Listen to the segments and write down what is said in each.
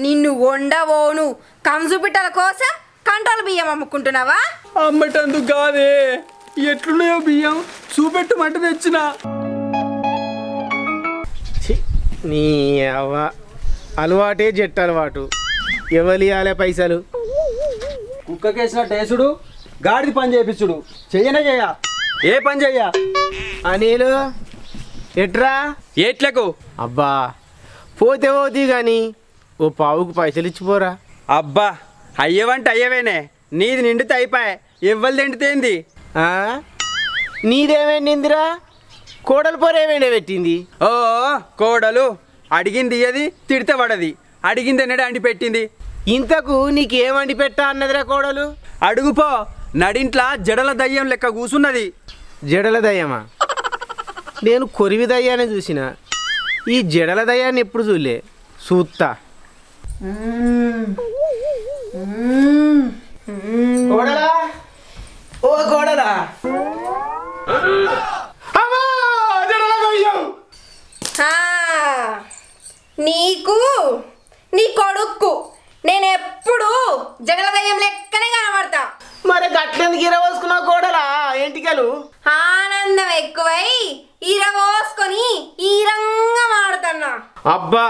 నిన్ను వండవోను కంజు పిట్టల కోసం కంట్రోల్ బియ్యం అమ్ముకుంటున్నావా? అమ్మటందుకు కాదే, ఎట్లున్నాయో బియ్యం చూపెట్టమంటే తెచ్చిన. నీ అలవాటే జట్టు అలవాటు. ఎవరియాలే పైసలు? కుక్కకేసిన టేసుడు, గాడిది పని చేపిస్తుడు. చెయ్యనే చెయ్య, ఏ పని చెయ్య. అనిలు ఎట్రా? ఏట్లకు అబ్బా పోతే పోతీ కానీ ఓ పావుకు పైసలు ఇచ్చిపోరా. అబ్బా అయ్యవంటే అయ్యవేనే, నీది నిండితే అయిపోయా, ఎవ్వరు తిండితేంది. నీదేమేందిరా? కోడలు పొరేమేండే పెట్టింది? ఓ కోడలు అడిగింది ఇయ్యది, తిడితే పడది. అడిగింది ఎన్నడే అండి పెట్టింది. ఇంతకు నీకేమండి పెట్టా అన్నదిరా కోడలు? అడుగుపో, నడింట్లా జడల దయ్యం లెక్క కూసున్నది. జడల దయ్యమా? నేను కొరివి దయ్యాన్ని చూసిన, ఈ జడల దయ్యాన్ని ఎప్పుడు చూడలే. చూస్తా. కోడలా, ఓ కోడలా, నీకు నీ కొడుక్కు నేను ఎప్పుడు జగల దయ్యం లెక్కనే కనబడతా. మరి గట్లెందుకు ఇరవోసుకున్నావు కోడలా? ఎంటికలు ఆనందం ఎక్కువై ఇరవోసుకొని ఈరంగా మాడుతున్నా. అబ్బా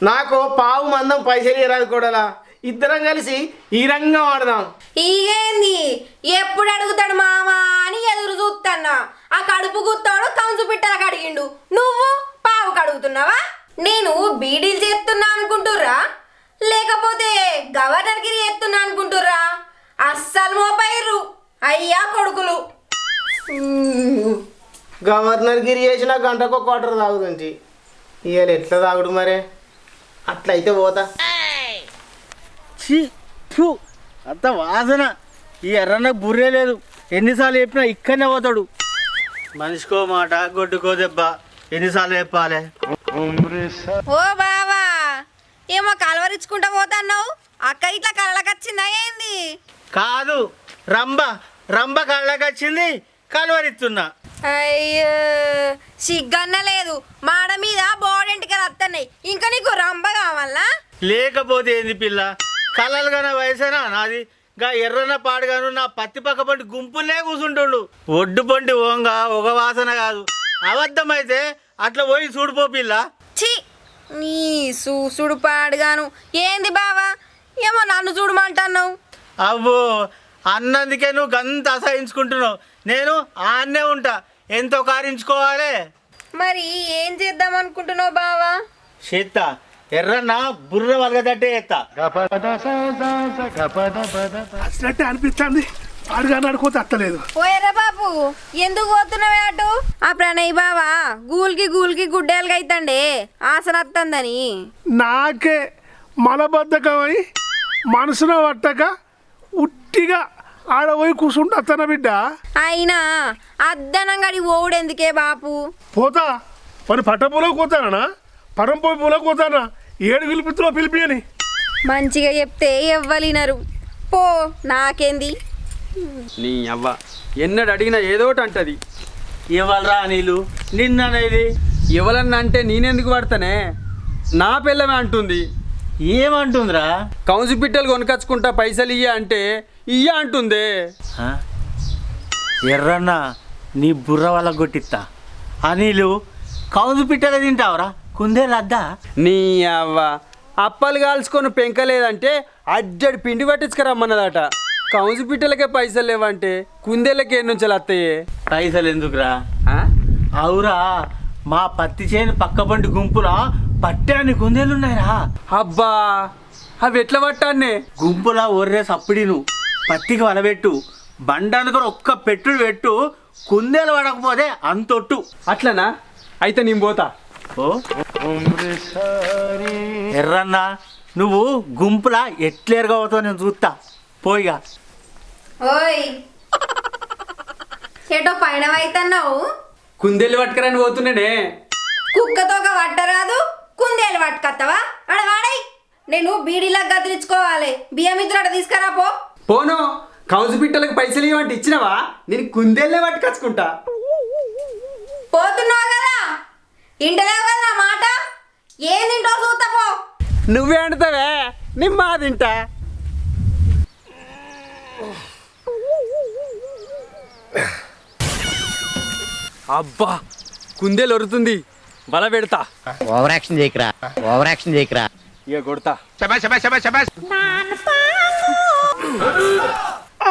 నాకు పావు మందం పైసలు ఇరాదు కోడలా, ఇద్దరం కలిసి ఈ రంగం ఆడదాం. ఈగేంది ఎప్పుడు అడుగుతాడు మామా అని ఎదురు చూస్తున్నా. ఆ కడుపు గుత్తాడు కంచు పిట్టలకు అడిగిండు, నువ్వు పావుకు అడుగుతున్నావా? నేను బీడీలు చేస్తున్నా అనుకుంటుర్రా, లేకపోతే గవర్నర్ గిరి చేస్తున్నా అనుకుంటుర్రా? అస్సలు మోపైర్రు అయ్యా కొడుకులు. గవర్నర్ గిరి చేసిన గంటకు క్వార్టర్ తాగుదంటి, ఇవాళ ఎట్లా తాగుడు మరే? అట్లయితే పోతా. అంత వాసన, ఈ ఎర్రన్న బుర్రే లేదు. ఎన్నిసార్లు చెప్పినా ఇక్కడనే పోతాడు. మనిషికో మాట గొడ్డుకో దెబ్బ, ఎన్నిసార్లు చెప్పాలి? ఓ బావా, ఏమో కలవరించుకుంటా పోతున్నావు, అక్క ఇట్లా కళ్ళకొచ్చిందా ఏంది? కాదు, రంబ కళ్ళకి వచ్చింది, కలవరిస్తున్నా. అయ్యో సిగ్గన్న లేదు, మాడ మీద బోడెంటికలు వస్తున్నాయి, ఇంకా నీకు రంబ కావాలా? లేకపోతే ఏంది పిల్ల, కళ్ళలు కన్నా వయసేనా నాది? గా ఎర్రన్న పాడుగాను నా పత్తి పక్క పంటి గుంపులనే కూర్చుంటుండు. ఒడ్డు పంటి ఓంగా ఒక వాసన కాదు, అబద్ధమైతే అట్లా పోయి చూడిపో పిల్ల. ఛీ, నీ చూసుడు పాడుగాను ఏంది బావా, ఏమో నన్ను చూడమంటున్నావు. అవ్వో అన్నందుకే నువ్వు గంత అసహించుకుంటున్నావు. నేను ఆన్నే ఉంటా, ఎంతో కారించుకోవాలి. మరి ఏం చేద్దాం అనుకుంటున్నావు బావా? చేత్త ఎర్రన్న బుర్ర వలగదట్టే ఎత్తా. అసలట్టే అనిపిస్తుంది, అడుగాని అనుకోతే అత్తలేదు. పోయారా బాబు, ఎందుకు పోతున్నావే అటు? ఆ ప్రణయ్ బావా గూల్కి గుడ్డేలుగా అయితండే ఆసన వస్తుందని. నాకే మలబద్ధకమై మనసులో పట్టక ఉట్టిగా ఆడపోయి కూర్చుంటే అత్తన బిడ్డ. అయినా అద్దనంగడి ఓడెందుకే బాపు? పోతా, మరి పట్టపూలకు పోతానా, పరంపోయి పూలకు పోతానా, ఏడు పిలిపిత్తులో పిలిపి అని మంచిగా చెప్తే ఎవ్వలినరు. పో, నాకేంది? నీ అవ్వ ఎన్నడు అడిగినా ఏదోటి అంటది. ఇవ్వాలరా నీళ్ళు నిన్ననేది ఎవరన్నా అంటే నేనెందుకు పడతానే, నా పిల్లమే అంటుంది. ఏమంటుందిరా? కౌన్సి పిట్టలు కొనుకొచ్చుకుంటా పైసలు ఇయ్య అంటే ఇయ్య అంటుందే. ఎర్రన్న నీ బుర్ర వల్ల కొట్టిస్తా. అనిలు కౌజు పిట్టగా తింటావురా, కుందేలద్దా? నీ అవ్వ అప్పలు కాల్చుకొని పెంకలేదంటే అజ్జడి పిండి పట్టించుకురమ్మన్నదట. కౌన్సి పిట్టలకే పైసలు లేవంటే కుందేళ్ళకి ఏ నుంచి వస్తాయే పైసలు ఎందుకురా? అవురా, మా పత్తి చేను పక్క పంటి గుంపులా పట్టాన్ని కుందేలున్నాయిరా. అబ్బా అవి ఎట్లా పట్టాన్నే? గుంపులా ఒర్రే సప్పుడి నువ్వు పత్తికి వలబెట్టు, బండానుకొని ఒక్క పెట్టుడు పెట్టు, కుందేలు పడకపోతే అంతొట్టు. అట్లనా? అయితే నేను పోతా. ఓ ఎర్రన్న నువ్వు గుంపులా ఎట్లేరుగా అవుతావు నేను చూస్తా, పోయిగా. ఓయ్ ఏటో పైన వైతన్నావు, కుందేళ్ళు పట్టుకరాని పోతున్నానే. కుక్కతో పట్టరాదు, కుందేలు పట్టుకత్తవా? అడ వాడై, నేను బీడీలా గదిలించుకోవాలి, బియ్యం ఇద్దరు తీసుకురా పో. పోను, కౌజు పిట్టలకు పైసలు ఇవ్వంటే ఇచ్చినవా? నేను కుందేళ్ళే పట్టుకొచ్చుకుంటా. పోతున్నావు కదా, ఇంటలేవు కదా నా మాట, ఏం తింటావు చూస్తా పో. నువ్వే అంటావే నిమ్మా తింటా. అబ్బా కుందేలు ఒరుతుంది, బల పెడతా. ఓవర్ యాక్షన్ చేయకరా ఇక కొడతా.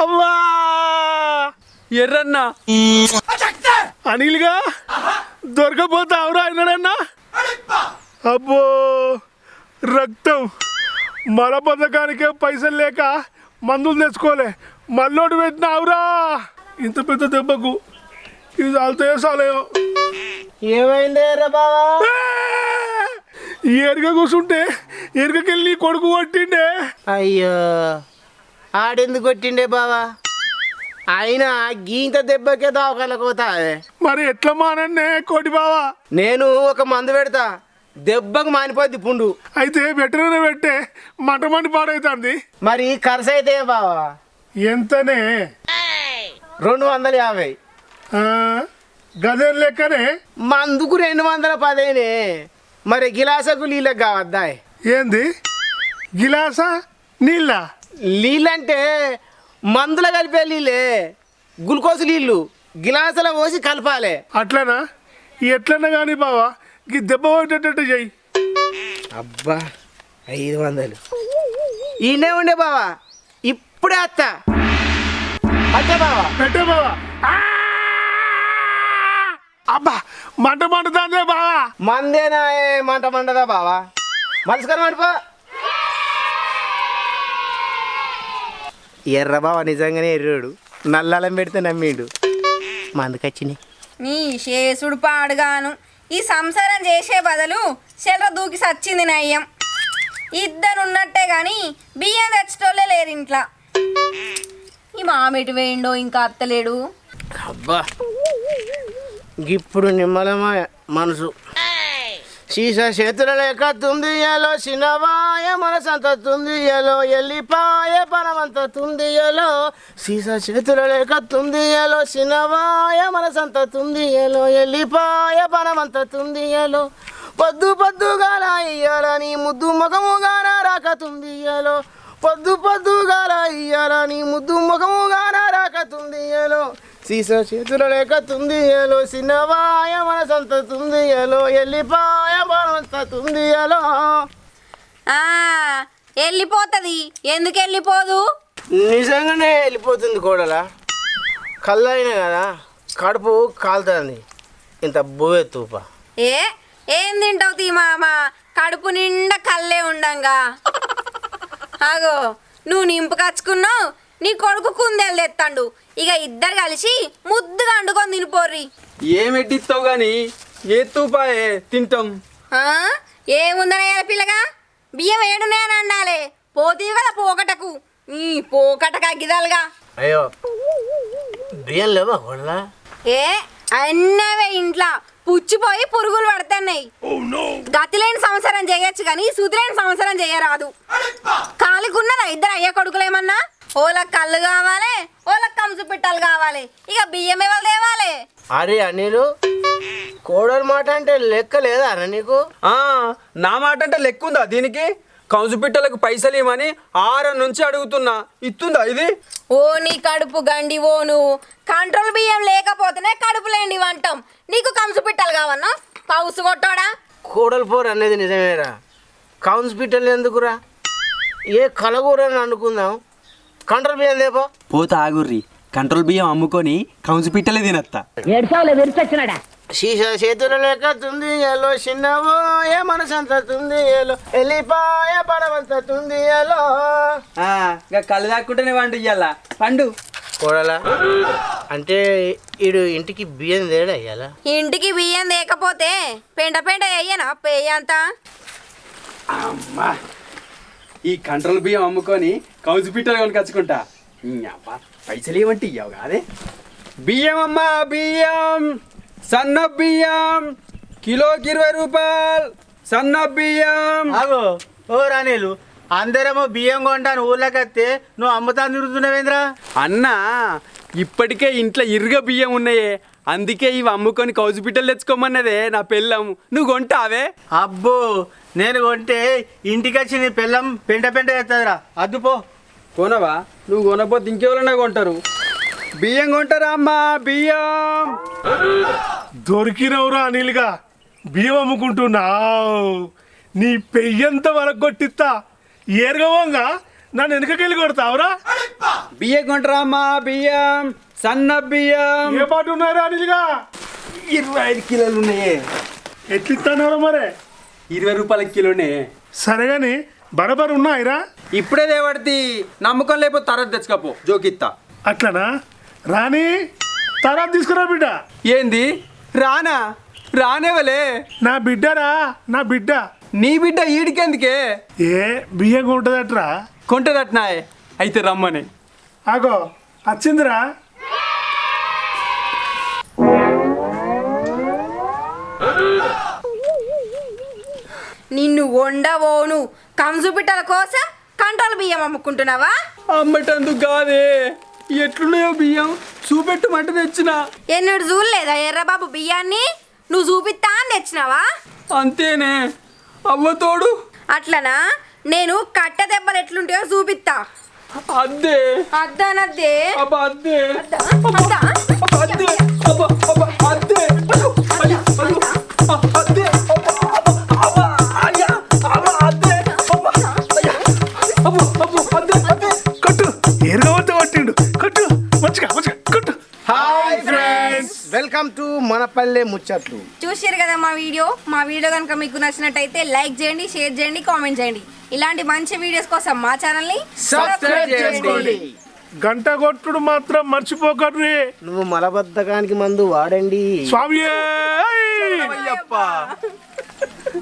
అవ్వా ఎర్రన్నా అనిల్గా దొరకపోతావురా అయినాడన్నా. అబ్బో రక్తం మల పథకానికే పైసలు లేక మందులు తెచ్చుకోలే, మల్లోడు పెట్టినావురా. ఇంత పెద్ద దెబ్బకు ఇది చాలుతాయో చాలేమో. ఏమైంది రా బావా? ఎరుగ కూర్చుంటే ఎరుగకెళ్ళి కొడుకు కొట్టిండే. అయ్యో ఆడెందుకు కొట్టిండే బావా? అయినా గీంత దెబ్బకే దవాఖానకు పోతావే. మరి ఎట్లా మానన్నే కోటి బావా? నేను ఒక మందు పెడతా, దెబ్బకు మానిపోద్ది పుండు. అయితే వెటరనే పెట్టే మంటమంటి పాడైతుంది. మరి ఖర్చు అయితే బావా ఎంతనే? 250. గదేం లెక్కనే. మందుకు 210. మరి గిలాసకు నీళ్ళకి కావద్దా? ఏంది గిలాసా నీళ్ళ? నీళ్ళంటే మందుల కలిపే నీళ్ళే, గ్లూకోజ్ నీళ్ళు గిలాసులో పోసి కలపాలి. అట్లనా? ఎట్లన్నా కానీ బావా ఈ దెబ్బ కొట్టేటట్టు చెయ్యి. అబ్బా 500 ఈయనే ఉండే బావా, ఇప్పుడే అత్త అత్తే బావా. పెట్టే బావా. అబ్బా మంట మండుతాందే బావా. మందేనా మంట మండదా బావా? మనసుకొని మండిపో. ఎర్ర బావా నిజంగానే ఎర్రాడు, నల్లాలం పెడితే నమ్మిండు. మందుకొచ్చినాయి. నీ శేసుడు పాడుగాను. ఈ సంసారం చేసే బదులు చెల్ర దూకి సచ్చింది నయ్యం. ఇద్దరు ఉన్నట్టే గాని బియ్యం తెచ్చటోళ్ళే లేరు ఇంట్లో. ఈ మామిటి వేయండో ఇంకా అత్తలేడు. అబ్బా ఇప్పుడు నిమ్మలమా మనసు. సీసా చేతుల లేక తుందియలో చిన్నవాయ మనసంత తుందియలో ఎల్లిపాయ పనమంత తుందియలో. సీసా చేతుల లేక తుందియలో చిన్నవాయ మనసంత తుందియలో ఎల్లిపాయ పనమంత తుందియలో. పొద్దు పొద్దుగాల ఇయ్యాల నీ ముద్దు ముఖముగాన రాక తుందియలో. పొద్దు పొద్దుగాల ఇయ్యాల నీ ముద్దు ముఖముగాన రాక తుందియలో. సీసా చేతుల లేక తుందియలో చిన్నవాయ మనసంత తుందియలో ఎల్లిపాయ మనసంత తుందియలో. వెళ్ళిపోతుంది, ఎందుకు వెళ్ళిపోదు? నిజంగానే వెళ్ళిపోతుంది కోడలా. కళ్ళైనా కదా కడుపు కాలుతుంది, ఇంత బోవే తూప. ఏం తింటావు తీ మామ, కడుపు నిండా కళ్ళే ఉండంగా. ఆగో నువ్వు నింపుకచ్చుకున్నావు, నీ కొడుకు కుందేలు తెత్తాండు. ఇక ఇద్దరు కలిసి ముద్దుగా అండుకొని తినిపోర్రి. ఏమెట్టిస్తావు గాని ఏ తూపాయే తింటాం. ఏముందనే పిల్లగా, బియ్యం ఏడున్నాయని అండాలే. పోతీవి కదా పోకటకు, ఈ పోకటకు అగ్గిదాలుగా. అయ్యో బియ్యం లేవా కోడలా? అన్నవే ఇంట్లో పుచ్చిపోయి పురుగులు పడుతున్నాయి. గతిలేని సంవత్సరం చేయొచ్చు కానీ సుతిలేని సంవత్సరం చేయరాదు. కాలికున్నదా ఇద్దరు అయ్యే కొడుకులేమన్నా? ఓలకు కళ్ళు కావాలి, ఓలకు కంచు పిట్టలు కావాలి. ఇక బియ్యం ఎవరు తేవాలి? అరే అనిలు, కోడలు మాట అంటే లెక్క లేదా అన్న నీకు? నా మాట అంటే లెక్క ఉందా దీనికి? కంచు పిట్టలకు పైసలు ఇవ్వమని 6 నుంచి అడుగుతున్నా, ఇస్తుందా ఇది? ఓ నీ కడుపు గండి ఓ నువ్వు. కంట్రోల్ బియ్యం లేకపోతేనే కడుపు లేండి వంటాం. నీకు కంచు పిట్టలు కావన్నా? కౌసు కొట్టాడా? కోడలు పోరు అనేది నిజమేరా. హాస్పిటల్ ఎందుకురా? ఏ కలగూరని అనుకుందాం, కంట్రోల్ బియ్యం లేపో. పోతా ఆగుర్రి, కంట్రోల్ బియ్యం అమ్ముకొని కంచు పిట్టలే తినత్తా. సీసా చేతుల లేక తుంది ఎలో చిన్నవో ఏ మనసంత తుంది ఎలో ఎల్లిపాయ పడవంత తుంది ఎలో. కళ్ళు దాక్కుంటేనే పండు ఇయ్యాల పండు. కోడలా అంటే ఈడు ఇంటికి బియ్యం తేడా ఇయ్యాలా? ఇంటికి బియ్యం లేకపోతే పెంట పెంట అయ్యనా పేయంతా? అమ్మా ఈ కంట్రోల్ బియ్యం అమ్ముకొని కౌజు పిట్టలు కొనుకొచ్చుకుంటా. అబ్బా పైసలు ఏమంటే ఇయ్యావు కాదే. బియ్యం అమ్మా బియ్యం, సన్న బియ్యం కిలోకి 20 రూపాయలు. సన్న బియ్యం. ఆగో ఓ రాణీలు, అందరేమో బియ్యం కొంటాను ఊళ్ళకి వస్తే నువ్వు అమ్ముతా తిరుగుతున్నావేంద్రా? అన్నా ఇప్పటికే ఇంట్లో ఇరుగ బియ్యం ఉన్నాయే, అందుకే ఇవి అమ్ముకొని కౌజు పిట్టలు తెచ్చుకోమన్నదే నా పెళ్ళం. నువ్వు కొంటావే? అబ్బో నేను కొంటే ఇంటికి వచ్చి నీ పిల్లం పెంట పెంట ఎత్తదిరా అద్దుపో. కొనవా? నువ్వు కొనపోతే ఇంకెవరైనా కొంటారు. బియ్యం కొంటారా అమ్మా? బియ్యం దొరికినవురా అనిల్గా బియ్యం అమ్ముకుంటున్నావు. నీ పెయ్యంత వరకు కొట్టిస్తా. ఏరగవంగా నన్ను వెనకకెళ్ళి కొడతావురా. బియ్యం కొంటారా అమ్మా? బియ్యం సన్న బియ్యం. ఏ పాటు ఉన్నారా అనిల్గా? 25 కిలోలు ఉన్నాయే. ఎట్లిస్తానవరా మరే? 20 రూపాయల కిలోనే. సరే గాని బరబరు ఉన్నాయిరా. ఇప్పుడే దేవడితి. నమ్మకం లేకపోతే తర్వాత తెచ్చుకోపో, జోకిత్తా. అట్లనా? రాని తర్వాత తీసుకురా బిడ్డ. ఏంది రానా? రానేవలే. నా బిడ్డరా, నా బిడ్డ. నీ బిడ్డ ఈడికెందుకే? ఏ బియ్యం కొంటదట్రా? కొంటదట్నాయే. అయితే రమ్మని. ఆగో వచ్చిందిరా. నిన్ను వండవోను కంజు పిట్టల కోసం కంట్రోల్ బియ్యం అమ్ముకుంటున్నావా? అమ్మటందుకు కాదే, ఎట్లున్నాయో బియ్యం చూపెట్టమంటే తెచ్చిన. ఎన్నడు చూడలేదా ఎర్రబాబు బియ్యాన్ని? నువ్వు చూపిస్తా అని తెచ్చినావా? అంతేనే అవ్వతోడు. అట్లనా? నేను కట్ట దెబ్బలు ఎట్లుంటాయో చూపిస్తా. అద్దే అద్దనద్దే అబ్బా, అద్దే అద్దా? అబ్బా, అద్దే అబ్బా, అబ్బా, అద్దే అయ్యో, అయ్యో, అయ్యో, అద్దే అబ్బా, అబ్బా, అయ్యా, అబ్బా, అద్దే అబ్బా, అయ్యా, అబ్బో, అబ్బో, అద్దే, అద్దే. కొట్టు. ఏరగవద్ద కొట్టిండు. కొట్టు. మంచిగా మంచిగా కొట్టు. హాయ్ ఫ్రెండ్స్, వెల్కమ్ టు మన పల్లె ముచ్చట్లు. చూసారు కదా మా వీడియో కనుక మీకు నచ్చినట్టయితే లైక్ చేయండి, షేర్ చేయండి, కామెంట్ చేయండి. ఇలాంటి మంచి వీడియోస్ కోసం మా ఛానల్ని సబ్స్క్రైబ్ చేసుకోండి. గంట కొట్టుడు మాత్రం మర్చిపోకర్రి. నువ్వు మలబద్ధకానికి మందు వాడండి. స్వామి అయ్యప్ప.